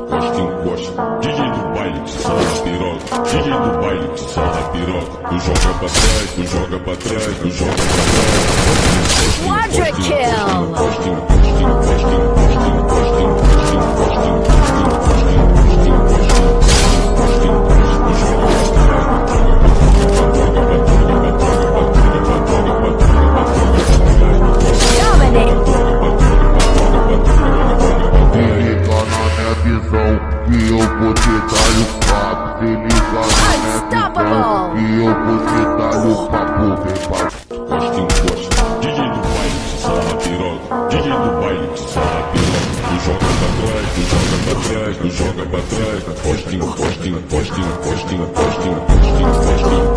encosta, encosta. DJ do baile que sarra piroca, DJ do baile que sarra piroca. Tu joga pra trás, tu joga pra trás, tu joga pra trás. Quadra kill! Encosta, encosta, encosta, encosta, encosta, encosta, encosta, encosta, encosta, encosta, encosta, que eu vou te dar o papo, se liga na minha visão, que eu vou te dar o papo, vem pra encosta, encosta. DJ do baile que sarra piroca, DJ do baile que sarra piroca. Tu joga pra trás, tu joga pra trás, tu joga pra trás. Encosta, encosta, encosta, encosta, encosta, encosta, encosta.